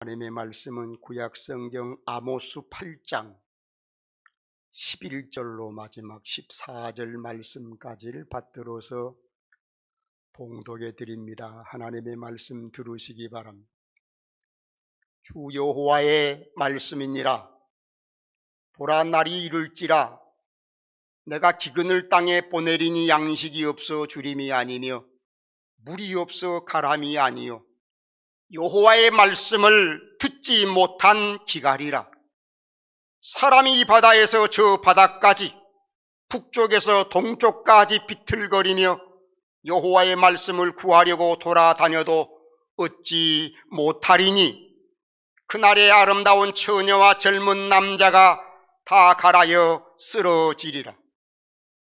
하나님의 말씀은 구약 성경 아모스 8장 11절로 마지막 14절 말씀까지를 받들어서 봉독해 드립니다. 하나님의 말씀 들으시기 바랍니다. 주 여호와의 말씀이니라. 보라, 날이 이를지라. 내가 기근을 땅에 보내리니 양식이 없어 주림이 아니며 물이 없어 가람이 아니요 여호와의 말씀을 듣지 못한 기갈이라. 사람이 이 바다에서 저 바다까지 북쪽에서 동쪽까지 비틀거리며 여호와의 말씀을 구하려고 돌아다녀도 얻지 못하리니 그날의 아름다운 처녀와 젊은 남자가 다 갈아여 쓰러지리라.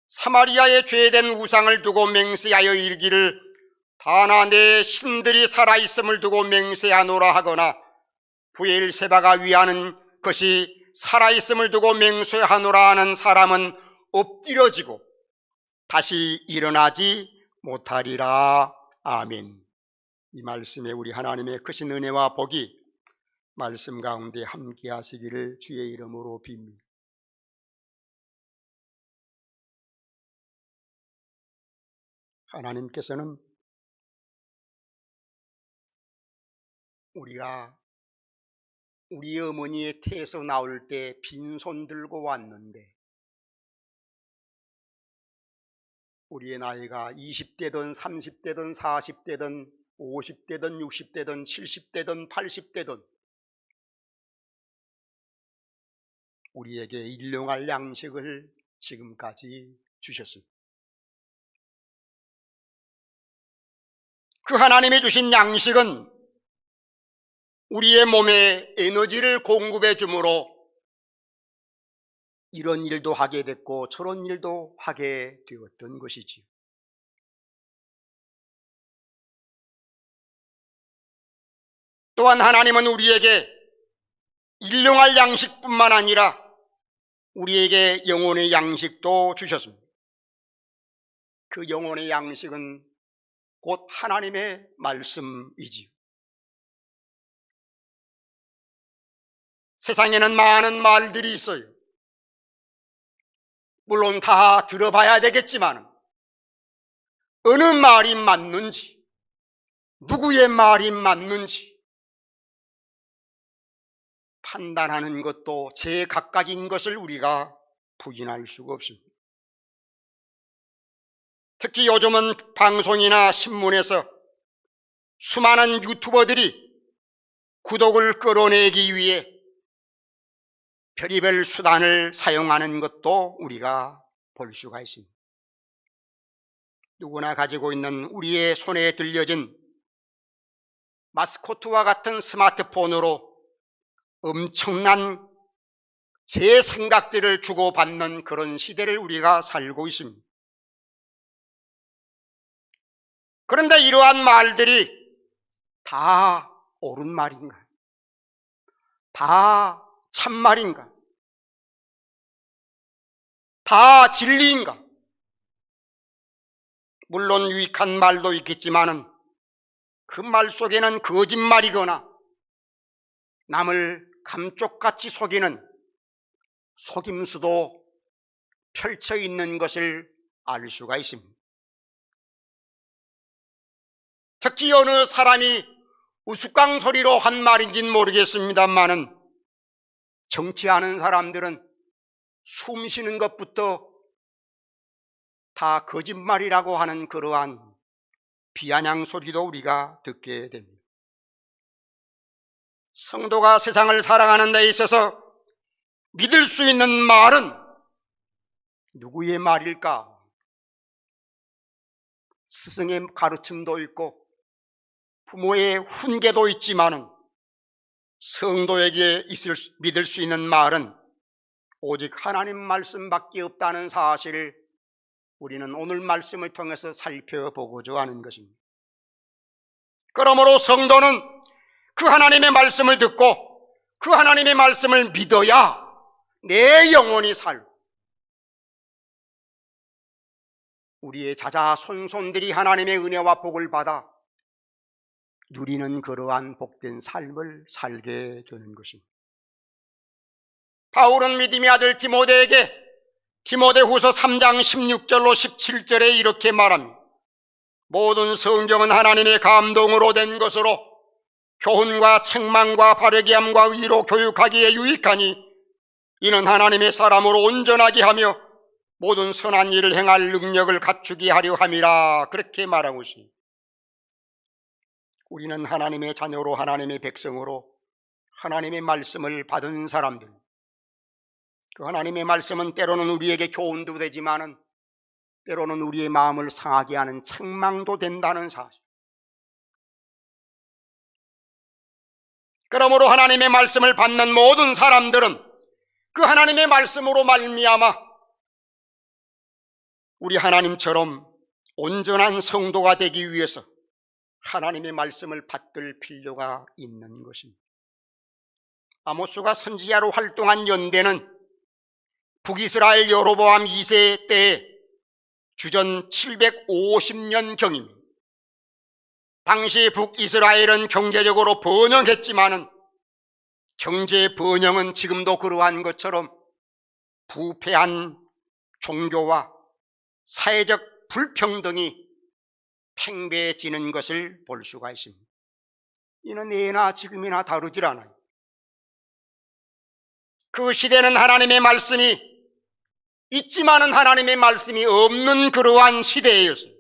사마리아의 죄된 우상을 두고 맹세하여 이르기를 다나 내 신들이 살아있음을 두고 맹세하노라 하거나 브엘세바가 위하는 것이 살아있음을 두고 맹세하노라 하는 사람은 엎드려지고 다시 일어나지 못하리라. 아멘. 이 말씀에 우리 하나님의 크신 은혜와 복이 말씀 가운데 함께 하시기를 주의 이름으로 빕니다. 하나님께서는 우리가 우리 어머니의 태에서 나올 때 빈손 들고 왔는데 우리의 나이가 20대든 30대든 40대든 50대든 60대든 70대든 80대든 우리에게 일용할 양식을 지금까지 주셨습니다. 그 하나님이 주신 양식은 우리의 몸에 에너지를 공급해 주므로 이런 일도 하게 됐고 저런 일도 하게 되었던 것이지요. 또한 하나님은 우리에게 일용할 양식뿐만 아니라 우리에게 영혼의 양식도 주셨습니다. 그 영혼의 양식은 곧 하나님의 말씀이지요. 세상에는 많은 말들이 있어요. 물론 다 들어봐야 되겠지만 어느 말이 맞는지, 누구의 말이 맞는지 판단하는 것도 제각각인 것을 우리가 부인할 수가 없습니다. 특히 요즘은 방송이나 신문에서 수많은 유튜버들이 구독을 끌어내기 위해 별의별 수단을 사용하는 것도 우리가 볼 수가 있습니다. 누구나 가지고 있는 우리의 손에 들려진 마스코트와 같은 스마트폰으로 엄청난 제 생각들을 주고받는 그런 시대를 우리가 살고 있습니다. 그런데 이러한 말들이 다 옳은 말인가? 다 참말인가? 다 진리인가? 물론 유익한 말도 있겠지만은 그 말 속에는 거짓말이거나 남을 감쪽같이 속이는 속임수도 펼쳐 있는 것을 알 수가 있습니다. 특히 어느 사람이 우스꽝소리로 한 말인지는 모르겠습니다만은 정치하는 사람들은 숨 쉬는 것부터 다 거짓말이라고 하는 그러한 비아냥 소리도 우리가 듣게 됩니다. 성도가 세상을 살아가는 데 있어서 믿을 수 있는 말은 누구의 말일까? 스승의 가르침도 있고 부모의 훈계도 있지만은 성도에게 믿을 수 있는 말은 오직 하나님 말씀밖에 없다는 사실을 우리는 오늘 말씀을 통해서 살펴보고자 하는 것입니다. 그러므로 성도는 그 하나님의 말씀을 듣고 그 하나님의 말씀을 믿어야 내 영혼이 살고 우리의 자자손손들이 하나님의 은혜와 복을 받아 누리는 그러한 복된 삶을 살게 되는 것입니다. 바울은 믿음의 아들 디모데에게 디모데후서 3장 16절로 17절에 이렇게 말합니다. 모든 성경은 하나님의 감동으로 된 것으로 교훈과 책망과 바르게 함과 의로 교육하기에 유익하니 이는 하나님의 사람으로 온전하게 하며 모든 선한 일을 행할 능력을 갖추게 하려 함이라. 그렇게 말하고 있습니다. 우리는 하나님의 자녀로 하나님의 백성으로 하나님의 말씀을 받은 사람들, 그 하나님의 말씀은 때로는 우리에게 교훈도 되지만은 때로는 우리의 마음을 상하게 하는 책망도 된다는 사실. 그러므로 하나님의 말씀을 받는 모든 사람들은 그 하나님의 말씀으로 말미암아 우리 하나님처럼 온전한 성도가 되기 위해서 하나님의 말씀을 받들 필요가 있는 것입니다. 아모스가 선지자로 활동한 연대는 북이스라엘 여로보암 2세 때에 주전 750년경입니다. 당시 북이스라엘은 경제적으로 번영했지만은 경제 번영은 지금도 그러한 것처럼 부패한 종교와 사회적 불평등이 팽배해지는 것을 볼 수가 있습니다. 이는 예나 지금이나 다르질 않아요. 그 시대는 하나님의 말씀이 있지만은 하나님의 말씀이 없는 그러한 시대였어요.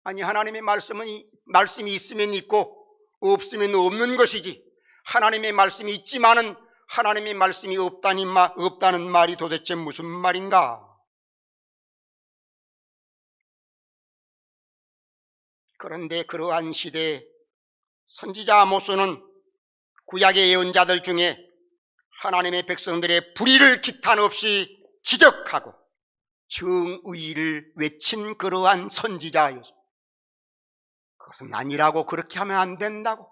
아니, 하나님의 말씀이 있으면 있고 없으면 없는 것이지, 하나님의 말씀이 있지만은 하나님의 말씀이 없다는 말이 도대체 무슨 말인가? 그런데 그러한 시대에 선지자 아모스는 구약의 예언자들 중에 하나님의 백성들의 불의를 기탄 없이 지적하고 정의를 외친 그러한 선지자였습니다. 그것은 아니라고, 그렇게 하면 안 된다고,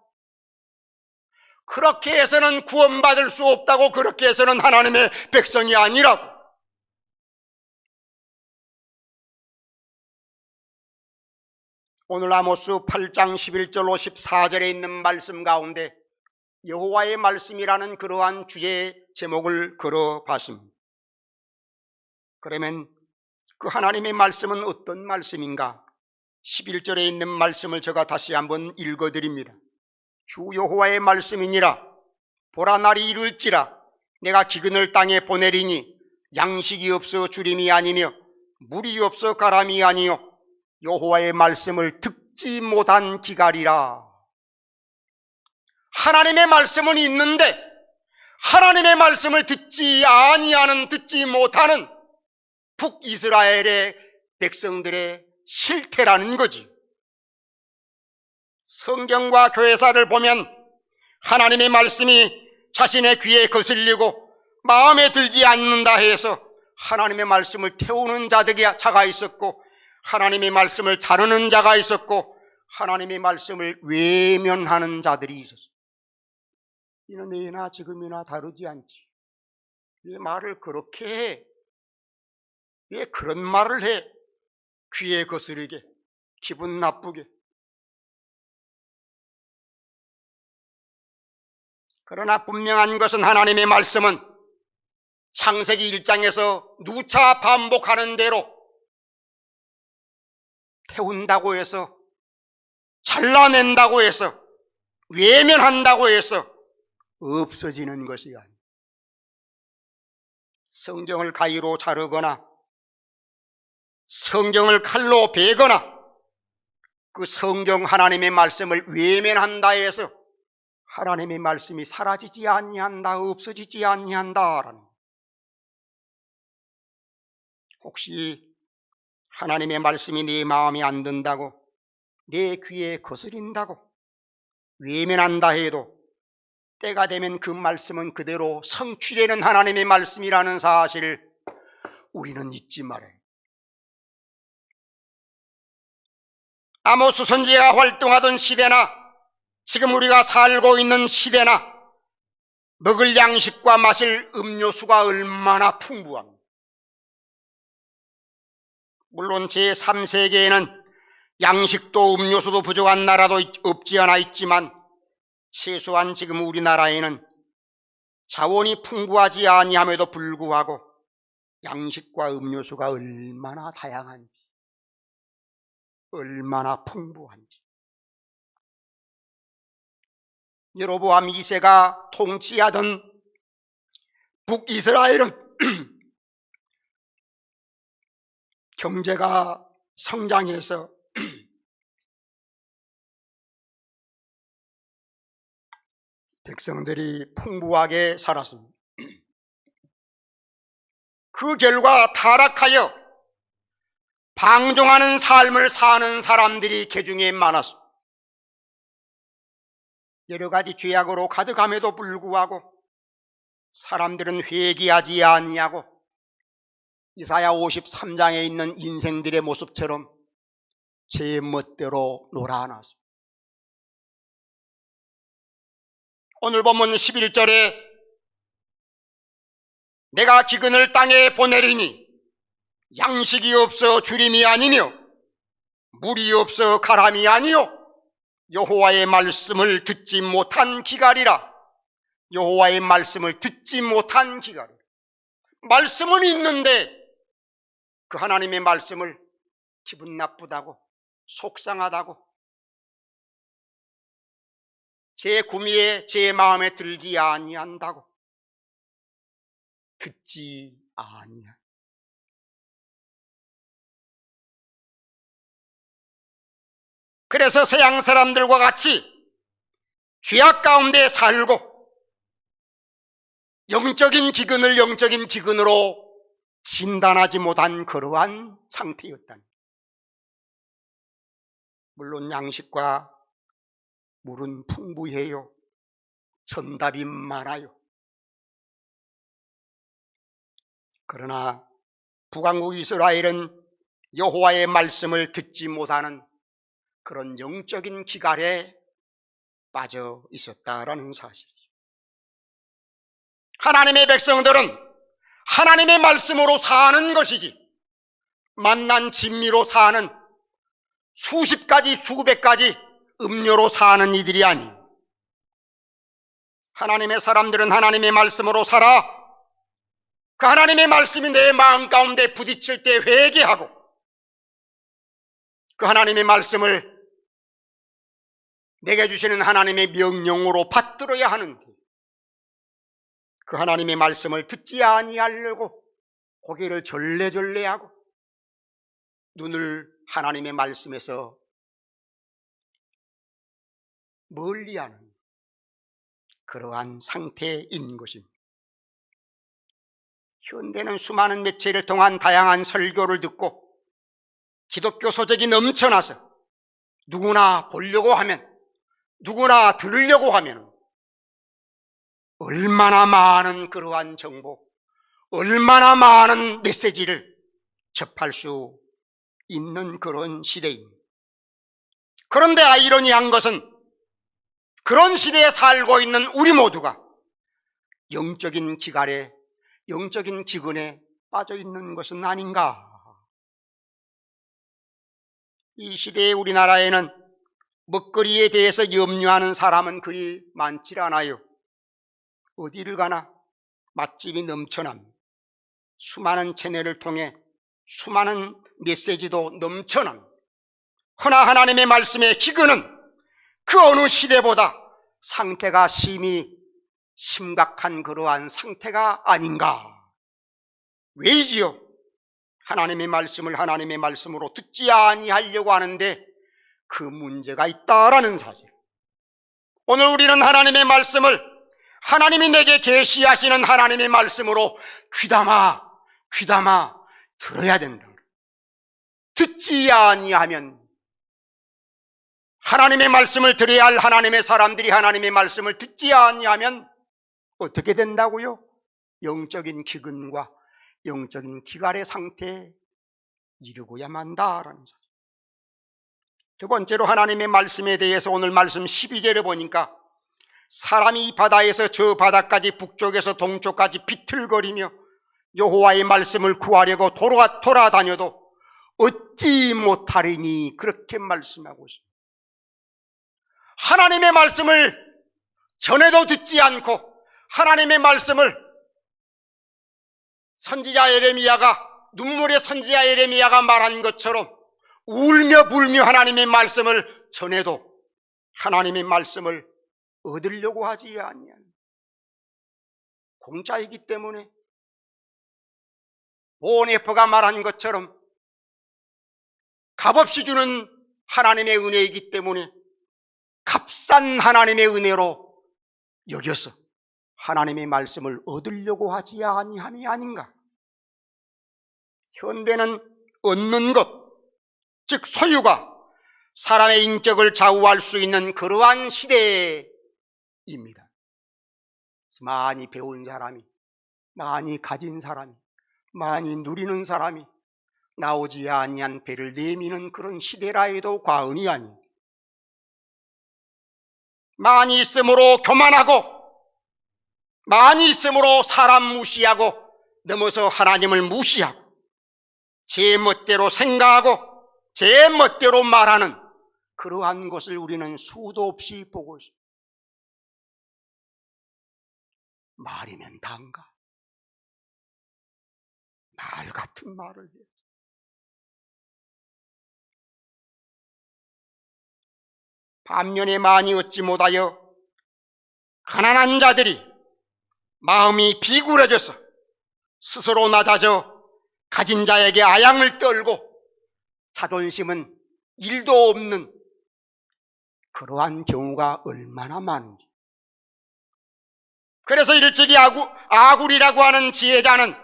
그렇게 해서는 구원받을 수 없다고, 그렇게 해서는 하나님의 백성이 아니라고. 오늘 아모스 8장 11절로 14절에 있는 말씀 가운데 여호와의 말씀이라는 그러한 주제의 제목을 걸어봤습니다. 그러면 그 하나님의 말씀은 어떤 말씀인가? 11절에 있는 말씀을 제가 다시 한번 읽어드립니다. 주 여호와의 말씀이니라. 보라, 날이 이를지라. 내가 기근을 땅에 보내리니 양식이 없어 주림이 아니며 물이 없어 가람이 아니요 여호와의 말씀을 듣지 못한 기갈이라. 하나님의 말씀은 있는데 하나님의 말씀을 듣지 못하는 북이스라엘의 백성들의 실태라는 거지. 성경과 교회사를 보면 하나님의 말씀이 자신의 귀에 거슬리고 마음에 들지 않는다 해서 하나님의 말씀을 태우는 자가 있었고, 하나님의 말씀을 자르는 자가 있었고, 하나님의 말씀을 외면하는 자들이 있었어요. 이는 예나 지금이나 다르지 않지. 왜 말을 그렇게 해? 왜 그런 말을 해? 귀에 거스르게, 기분 나쁘게. 그러나 분명한 것은 하나님의 말씀은 창세기 1장에서 누차 반복하는 대로 태운다고 해서, 잘라낸다고 해서, 외면한다고 해서 없어지는 것이 아니에요. 성경을 가위로 자르거나 성경을 칼로 베거나 그 성경 하나님의 말씀을 외면한다 해서 하나님의 말씀이 사라지지 아니한다, 없어지지 아니한다라는. 혹시 하나님의 말씀이 네 마음에 안 든다고, 내 귀에 거스린다고 외면한다 해도 때가 되면 그 말씀은 그대로 성취되는 하나님의 말씀이라는 사실을 우리는 잊지 말아요. 아모스 선지자가 활동하던 시대나 지금 우리가 살고 있는 시대나 먹을 양식과 마실 음료수가 얼마나 풍부합니다. 물론 제3세계에는 양식도 음료수도 부족한 나라도 없지 않아 있지만 최소한 지금 우리나라에는 자원이 풍부하지 아니함에도 불구하고 양식과 음료수가 얼마나 다양한지, 얼마나 풍부한지. 여로보암 2세가 통치하던 북이스라엘은 경제가 성장해서 백성들이 풍부하게 살았습니다. 그 결과 타락하여 방종하는 삶을 사는 사람들이 개중에 많았습니다. 여러 가지 죄악으로 가득함에도 불구하고 사람들은 회개하지 아니하고 이사야 53장에 있는 인생들의 모습처럼 제 멋대로 놀아놨습니다. 오늘 본문 11절에 내가 기근을 땅에 보내리니 양식이 없어 주림이 아니며 물이 없어 가람이 아니요 여호와의 말씀을 듣지 못한 기갈이라. 여호와의 말씀을 듣지 못한 기갈이라. 말씀은 있는데 그 하나님의 말씀을 기분 나쁘다고, 속상하다고, 제 구미에 제 마음에 들지 아니한다고, 듣지 아니한. 그래서 서양 사람들과 같이 죄악 가운데 살고 영적인 기근을 영적인 기근으로 진단하지 못한 그러한 상태였다. 물론 양식과 물은 풍부해요. 정답이 많아요. 그러나 북왕국 이스라엘은 여호와의 말씀을 듣지 못하는 그런 영적인 기갈에 빠져 있었다라는 사실이죠. 하나님의 백성들은 하나님의 말씀으로 사는 것이지 만난 진미로 사는 수십 가지 수백 가지 음료로 사는 이들이 아니에요. 하나님의 사람들은 하나님의 말씀으로 살아 그 하나님의 말씀이 내 마음 가운데 부딪힐 때 회개하고 그 하나님의 말씀을 내게 주시는 하나님의 명령으로 받들어야 하는데 그 하나님의 말씀을 듣지 아니하려고 고개를 절레절레하고 눈을 하나님의 말씀에서 멀리하는 그러한 상태인 것입니다. 현대는 수많은 매체를 통한 다양한 설교를 듣고 기독교 서적이 넘쳐나서 누구나 보려고 하면, 누구나 들으려고 하면 얼마나 많은 그러한 정보, 얼마나 많은 메시지를 접할 수 있는 그런 시대입니다. 그런데 아이러니한 것은 그런 시대에 살고 있는 우리 모두가 영적인 기갈에, 영적인 기근에 빠져 있는 것은 아닌가. 이 시대의 우리나라에는 먹거리에 대해서 염려하는 사람은 그리 많지 않아요. 어디를 가나 맛집이 넘쳐납니다. 수많은 채널을 통해 수많은 메시지도 넘쳐납니다. 허나 하나님의 말씀의 기근은 그 어느 시대보다 상태가 심히 심각한 그러한 상태가 아닌가. 왜이지요? 하나님의 말씀을 하나님의 말씀으로 듣지 아니하려고 하는데 그 문제가 있다라는 사실. 오늘 우리는 하나님의 말씀을 하나님이 내게 계시하시는 하나님의 말씀으로 귀담아 들어야 된다. 듣지 아니하면 하나님의 말씀을 들어야 할 하나님의 사람들이 하나님의 말씀을 듣지 아니하면 어떻게 된다고요? 영적인 기근과 영적인 기갈의 상태에 이르고야 만다라는 사실. 두 번째로 하나님의 말씀에 대해서 오늘 말씀 12절에 보니까 사람이 이 바다에서 저 바다까지 북쪽에서 동쪽까지 비틀거리며 여호와의 말씀을 구하려고 돌아다녀도 어찌 못하리니 그렇게 말씀하고 있습니다. 하나님의 말씀을 전에도 듣지 않고 하나님의 말씀을 선지자 예레미야가, 눈물의 선지자 예레미야가 말한 것처럼 울며 불며 하나님의 말씀을 전해도 하나님의 말씀을 얻으려고 하지 아니하는, 공짜이기 때문에 보네퍼가 말한 것처럼 값없이 주는 하나님의 은혜이기 때문에 값싼 하나님의 은혜로 여겨서 하나님의 말씀을 얻으려고 하지 아니함이 아닌가. 현대는 얻는 것, 즉 소유가 사람의 인격을 좌우할 수 있는 그러한 시대입니다. 많이 배운 사람이, 많이 가진 사람이, 많이 누리는 사람이 나오지 아니한 배를 내미는 그런 시대라 해도 과언이 아닙니다. 많이 있으므로 교만하고, 많이 있으므로 사람 무시하고, 넘어서 하나님을 무시하고, 제 멋대로 생각하고 제 멋대로 말하는 그러한 것을 우리는 수도 없이 보고 있습니다. 말이면 단가, 말 같은 말을 해요. 반면에 많이 얻지 못하여 가난한 자들이 마음이 비굴해져서 스스로 낮아져 가진 자에게 아양을 떨고 자존심은 일도 없는 그러한 경우가 얼마나 많은지. 그래서 일찍이 아굴이라고 하는 지혜자는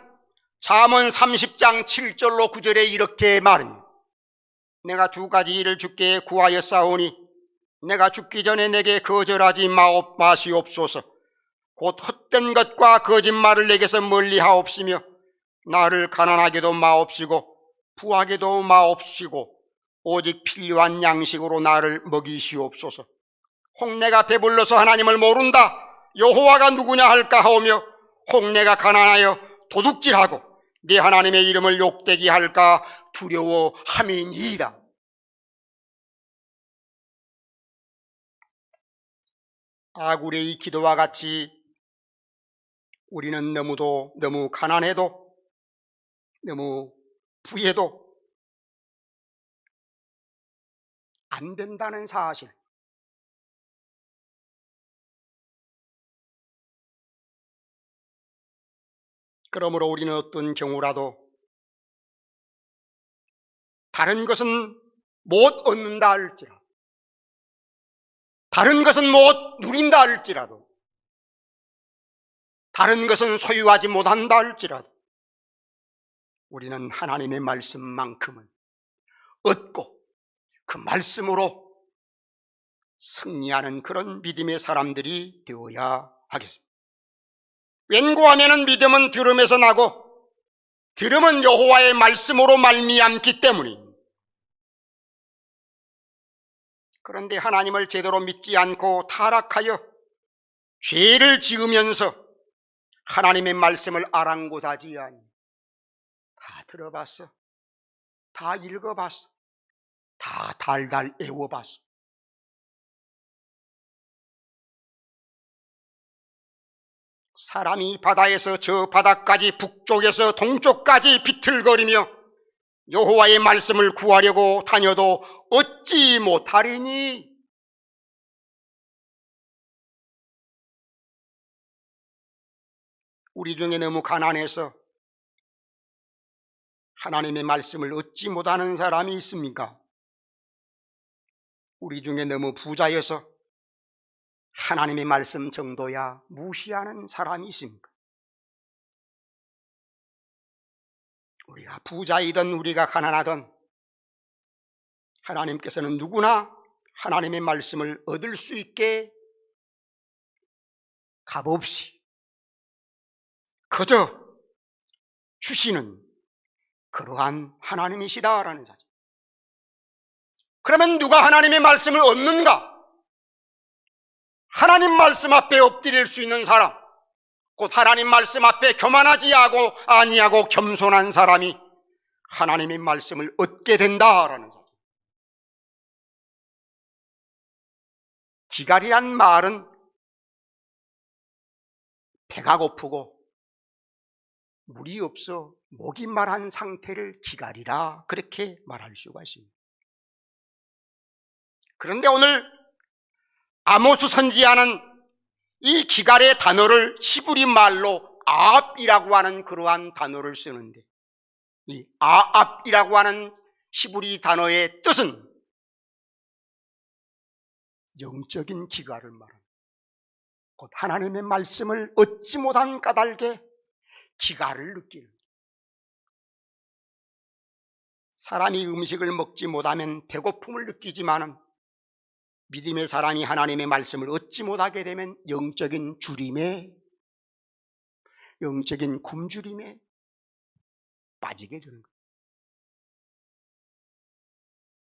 잠언 30장 7절로 9절에 이렇게 말합니다. 내가 두 가지 일을 주께 구하였사오니 내가 죽기 전에 내게 거절하지 마시옵소서. 곧 헛된 것과 거짓말을 내게서 멀리하옵시며 나를 가난하게도 마옵시고 부하게도 마옵시고 오직 필요한 양식으로 나를 먹이시옵소서. 혹 내가 배불러서 하나님을 모른다, 여호와가 누구냐 할까 하오며 혹 내가 가난하여 도둑질하고 네 하나님의 이름을 욕되게 할까 두려워함이니이다. 아굴의 이 기도와 같이 우리는 너무 가난해도 너무 부해도 안 된다는 사실, 그러므로 우리는 어떤 경우라도 다른 것은 못 얻는다 할지라도, 다른 것은 못 누린다 할지라도, 다른 것은 소유하지 못한다 할지라도 우리는 하나님의 말씀만큼은 얻고 그 말씀으로 승리하는 그런 믿음의 사람들이 되어야 하겠습니다. 왠고하면 믿음은 들음에서 나고 들음은 여호와의 말씀으로 말미암기 때문입니다. 그런데 하나님을 제대로 믿지 않고 타락하여 죄를 지으면서 하나님의 말씀을 아랑곳하지 아니, 다 들어봤어, 다 읽어봤어, 다 달달 애워봤어. 사람이 바다에서 저 바다까지 북쪽에서 동쪽까지 비틀거리며 여호와의 말씀을 구하려고 다녀도 얻지 못하리니, 우리 중에 너무 가난해서 하나님의 말씀을 얻지 못하는 사람이 있습니까? 우리 중에 너무 부자여서 하나님의 말씀 정도야 무시하는 사람이 있습니까? 우리가 부자이든 우리가 가난하든 하나님께서는 누구나 하나님의 말씀을 얻을 수 있게 값없이 그저 주시는 그러한 하나님이시다라는 사실. 그러면 누가 하나님의 말씀을 얻는가? 하나님 말씀 앞에 엎드릴 수 있는 사람, 곧 하나님 말씀 앞에 교만하지 아니하고 겸손한 사람이 하나님의 말씀을 얻게 된다라는 거죠. 기갈이란 말은 배가 고프고 물이 없어 목이 마른 상태를 기갈이라 그렇게 말할 수가 있습니다. 그런데 오늘 아모스 선지자는 이 기갈의 단어를 히브리 말로 아합이라고 하는 그러한 단어를 쓰는데, 이 아합이라고 하는 히브리 단어의 뜻은 영적인 기갈을 말합니다. 곧 하나님의 말씀을 얻지 못한 까닭에 기갈을 느끼는, 사람이 음식을 먹지 못하면 배고픔을 느끼지만은 믿음의 사람이 하나님의 말씀을 얻지 못하게 되면 영적인 주림에, 영적인 굶주림에 빠지게 되는 거예요.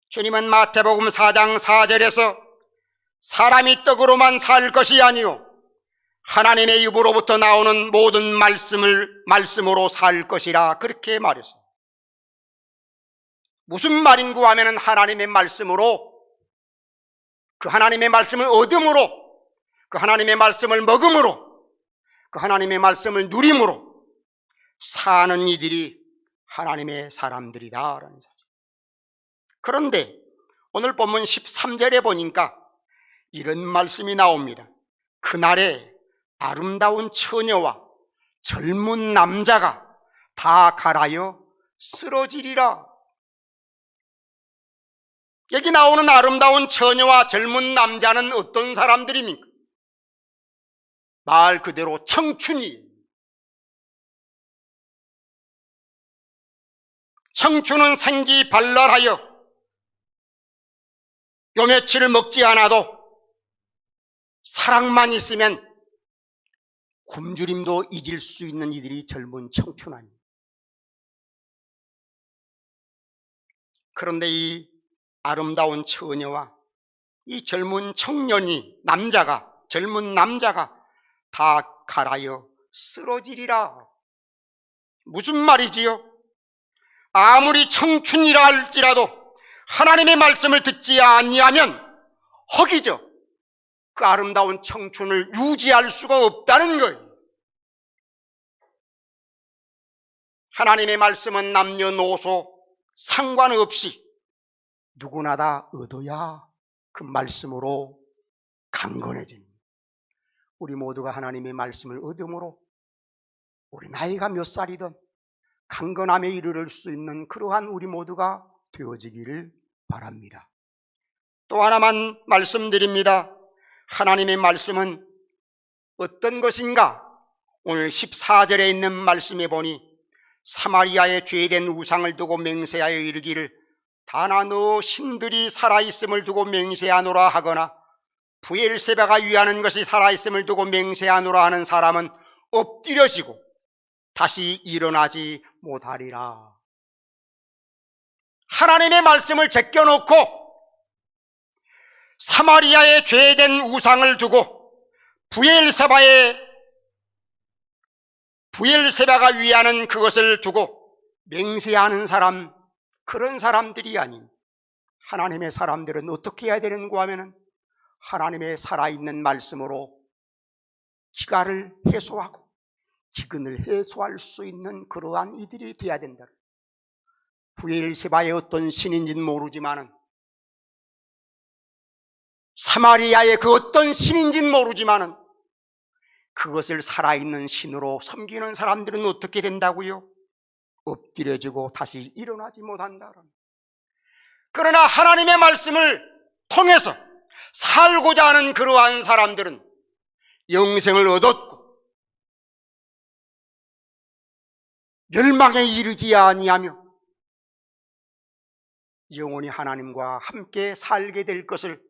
주님은 마태복음 4장 4절에서 사람이 떡으로만 살 것이 아니요 하나님의 입으로부터 나오는 모든 말씀으로 살 것이라 그렇게 말했어요. 무슨 말인고 하면은 하나님의 말씀으로, 그 하나님의 말씀을 얻음으로, 그 하나님의 말씀을 먹음으로, 그 하나님의 말씀을 누림으로 사는 이들이 하나님의 사람들이다라는 사실. 그런데 오늘 본문 13절에 보니까 이런 말씀이 나옵니다. 그날에 아름다운 처녀와 젊은 남자가 다 갈아여 쓰러지리라. 여기 나오는 아름다운 처녀와 젊은 남자는 어떤 사람들입니까? 말 그대로 청춘이. 청춘은 생기 발랄하여 요 며칠 먹지 않아도 사랑만 있으면 굶주림도 잊을 수 있는 이들이 젊은 청춘 아닙니까? 그런데 이 아름다운 처녀와 이 젊은 청년이, 젊은 남자가 다 갈아여 쓰러지리라. 무슨 말이지요? 아무리 청춘이라 할지라도 하나님의 말씀을 듣지 아니하면 허기져 그 아름다운 청춘을 유지할 수가 없다는 거예요. 하나님의 말씀은 남녀노소 상관없이 누구나 다 얻어야 그 말씀으로 강건해집니다. 우리 모두가 하나님의 말씀을 얻음으로 우리 나이가 몇 살이든 강건함에 이르를 수 있는 그러한 우리 모두가 되어지기를 바랍니다. 또 하나만 말씀드립니다. 하나님의 말씀은 어떤 것인가? 오늘 14절에 있는 말씀에 보니 사마리아의 죄된 우상을 두고 맹세하여 이르기를 다나 너 신들이 살아있음을 두고 맹세하노라 하거나 브엘세바가 위하는 것이 살아있음을 두고 맹세하노라 하는 사람은 엎드려지고 다시 일어나지 못하리라. 하나님의 말씀을 제껴놓고 사마리아의 죄된 우상을 두고 브엘세바가 위하는 그것을 두고 맹세하는 사람, 그런 사람들이 아닌 하나님의 사람들은 어떻게 해야 되는가 하면은 하나님의 살아있는 말씀으로 기갈을 해소하고 기근을 해소할 수 있는 그러한 이들이 되어야 된다. 브엘세바의 어떤 신인지는 모르지만은, 사마리아의 그 어떤 신인지는 모르지만은 그것을 살아있는 신으로 섬기는 사람들은 어떻게 된다고요? 엎드려지고 다시 일어나지 못한다. 그러나 하나님의 말씀을 통해서 살고자 하는 그러한 사람들은 영생을 얻었고 멸망에 이르지 아니하며 영원히 하나님과 함께 살게 될 것을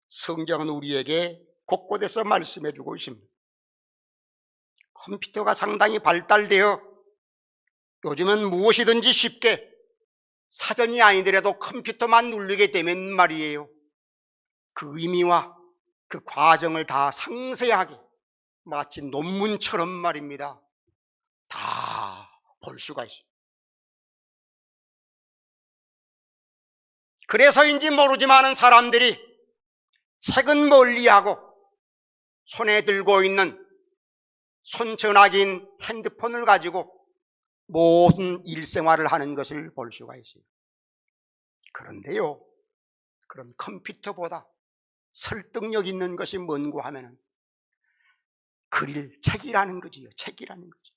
성경은 우리에게 곳곳에서 말씀해 주고 있습니다. 컴퓨터가 상당히 발달되어 요즘은 무엇이든지 쉽게 사전이 아니더라도 컴퓨터만 누르게 되면 말이에요, 그 의미와 그 과정을 다 상세하게 마치 논문처럼 말입니다, 다 볼 수가 있어요. 그래서인지 모르지만은 사람들이 책은 멀리하고 손에 들고 있는 손전화기인 핸드폰을 가지고 모든 일생활을 하는 것을 볼 수가 있어요. 그런데요, 그런 컴퓨터보다 설득력 있는 것이 뭔고 하면은 책이라는 거지요. 책이라는 거죠.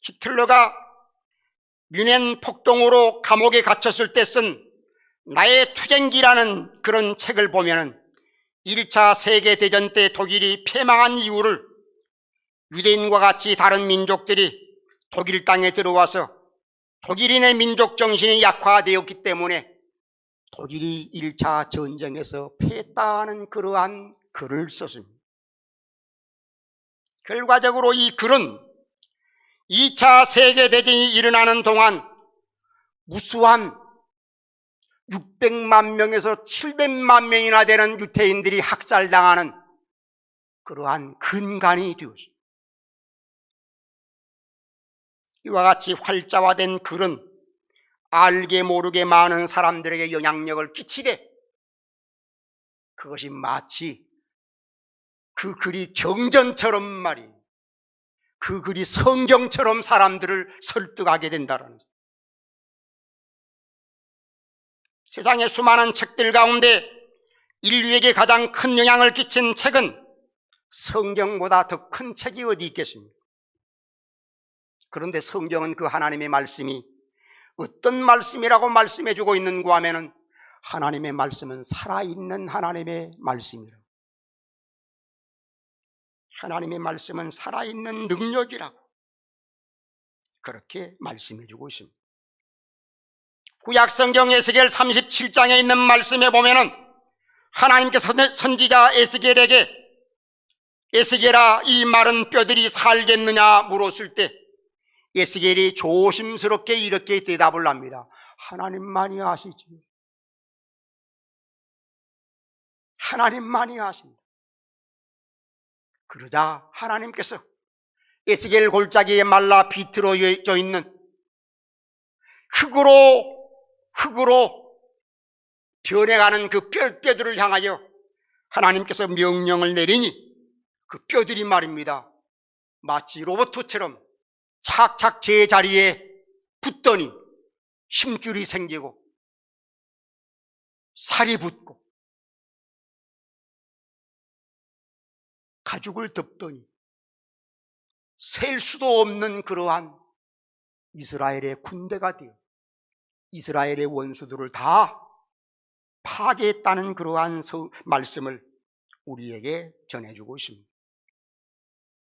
히틀러가 뮌헨 폭동으로 감옥에 갇혔을 때 쓴 나의 투쟁기라는 그런 책을 보면은 1차 세계대전 때 독일이 패망한 이유를 유대인과 같이 다른 민족들이 독일 땅에 들어와서 독일인의 민족 정신이 약화되었기 때문에 독일이 1차 전쟁에서 패했다는 그러한 글을 썼습니다. 결과적으로 이 글은 2차 세계대전이 일어나는 동안 무수한 600만 명에서 700만 명이나 되는 유태인들이 학살당하는 그러한 근간이 되었습니다. 이와 같이 활자화된 글은 알게 모르게 많은 사람들에게 영향력을 끼치되 그것이 마치 그 글이 경전처럼 말이에요. 그 글이 성경처럼 사람들을 설득하게 된다는 거예요. 세상의 수많은 책들 가운데 인류에게 가장 큰 영향을 끼친 책은 성경보다 더 큰 책이 어디 있겠습니까? 그런데 성경은 그 하나님의 말씀이 어떤 말씀이라고 말씀해주고 있는가 하면은 하나님의 말씀은 살아있는 하나님의 말씀이라고. 하나님의 말씀은 살아있는 능력이라고 그렇게 말씀해주고 있습니다. 구약성경 에스겔 37장에 있는 말씀에 보면은 하나님께서 선지자 에스겔에게 에스겔아 이 마른 뼈들이 살겠느냐 물었을 때 에스겔이 조심스럽게 이렇게 대답을 합니다. 하나님만이 아시지. 하나님만이 아십니다. 그러자 하나님께서 에스겔 골짜기에 말라 비틀어져 있는 흙으로 변해가는 그 뼈들을 향하여 하나님께서 명령을 내리니 그 뼈들이 말입니다. 마치 로봇처럼 착착 제자리에 붙더니 힘줄이 생기고 살이 붙고 가죽을 덮더니 셀 수도 없는 그러한 이스라엘의 군대가 되어 이스라엘의 원수들을 다 파괴했다는 그러한 말씀을 우리에게 전해주고 있습니다.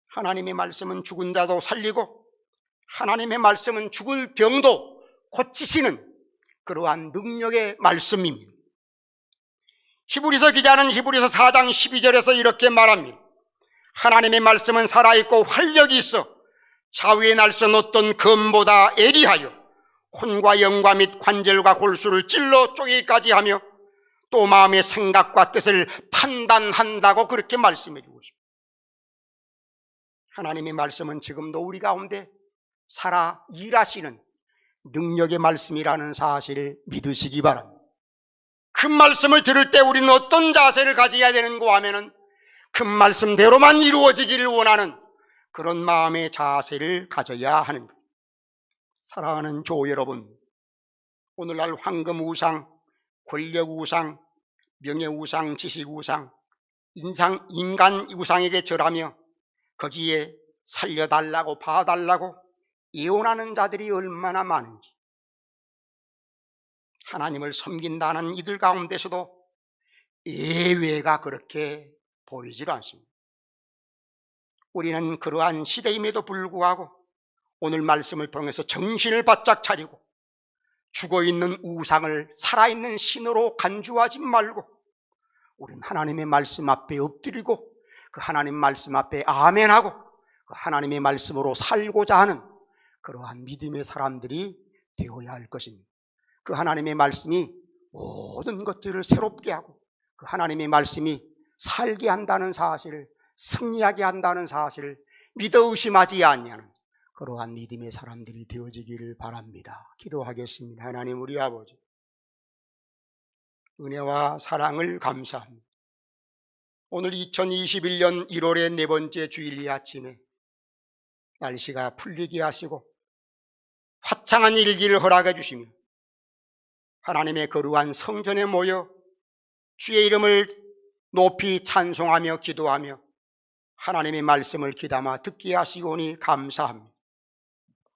하나님의 말씀은 죽은 자도 살리고 하나님의 말씀은 죽을 병도 고치시는 그러한 능력의 말씀입니다. 히브리서 기자는 히브리서 4장 12절에서 이렇게 말합니다. 하나님의 말씀은 살아있고 활력이 있어 자위의 날선 어떤 검보다 예리하여 혼과 영과 및 관절과 골수를 찔러 쪼개기까지 하며 또 마음의 생각과 뜻을 판단한다고 그렇게 말씀해 주고 있습니다. 하나님의 말씀은 지금도 우리 가운데 살아 일하시는 능력의 말씀이라는 사실을 믿으시기 바랍니다. 그 말씀을 들을 때 우리는 어떤 자세를 가져야 되는가 하면은 그 말씀대로만 이루어지기를 원하는 그런 마음의 자세를 가져야 하는 것. 사랑하는 교우 여러분, 오늘날 황금우상, 권력우상, 명예우상, 지식우상, 인간 우상에게 절하며 거기에 살려달라고 봐달라고 예언하는 자들이 얼마나 많은지, 하나님을 섬긴다는 이들 가운데서도 예외가 그렇게 보이질 않습니다. 우리는 그러한 시대임에도 불구하고 오늘 말씀을 통해서 정신을 바짝 차리고 죽어있는 우상을 살아있는 신으로 간주하지 말고 우리는 하나님의 말씀 앞에 엎드리고 그 하나님 말씀 앞에 아멘하고 그 하나님의 말씀으로 살고자 하는 그러한 믿음의 사람들이 되어야 할 것입니다. 그 하나님의 말씀이 모든 것들을 새롭게 하고 그 하나님의 말씀이 살게 한다는 사실을, 승리하게 한다는 사실을 믿어 의심하지 아니하는 그러한 믿음의 사람들이 되어지기를 바랍니다. 기도하겠습니다. 하나님 우리 아버지, 은혜와 사랑을 감사합니다. 오늘 2021년 1월의 네 번째 주일 아침에 날씨가 풀리게 하시고 화창한 일기를 허락해 주시며 하나님의 거룩한 성전에 모여 주의 이름을 높이 찬송하며 기도하며 하나님의 말씀을 귀담아 듣게 하시오니 감사합니다.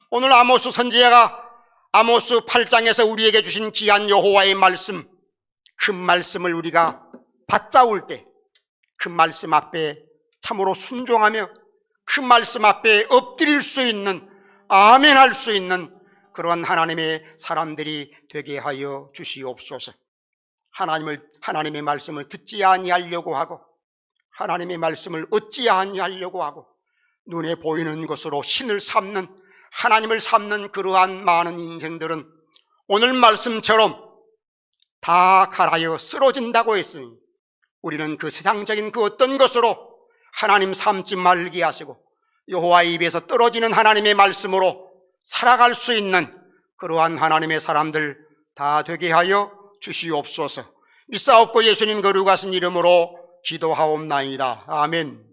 오늘 아모스 선지자가 아모스 8장에서 우리에게 주신 귀한 여호와의 말씀, 그 말씀을 우리가 받잡을 때 그 말씀 앞에 참으로 순종하며 그 말씀 앞에 엎드릴 수 있는, 아멘할 수 있는 그런 하나님의 사람들이 되게 하여 주시옵소서. 하나님의 말씀을 듣지 아니하려고 하고 하나님의 말씀을 얻지 아니하려고 하고 눈에 보이는 것으로 신을 삼는, 하나님을 삼는 그러한 많은 인생들은 오늘 말씀처럼 다 갈아여 쓰러진다고 했으니 우리는 그 세상적인 그 어떤 것으로 하나님 삼지 말게 하시고 여호와의 입에서 떨어지는 하나님의 말씀으로 살아갈 수 있는 그러한 하나님의 사람들 다 되게 하여 주시옵소서. 믿사옵고 예수님 거룩하신 이름으로 기도하옵나이다. 아멘.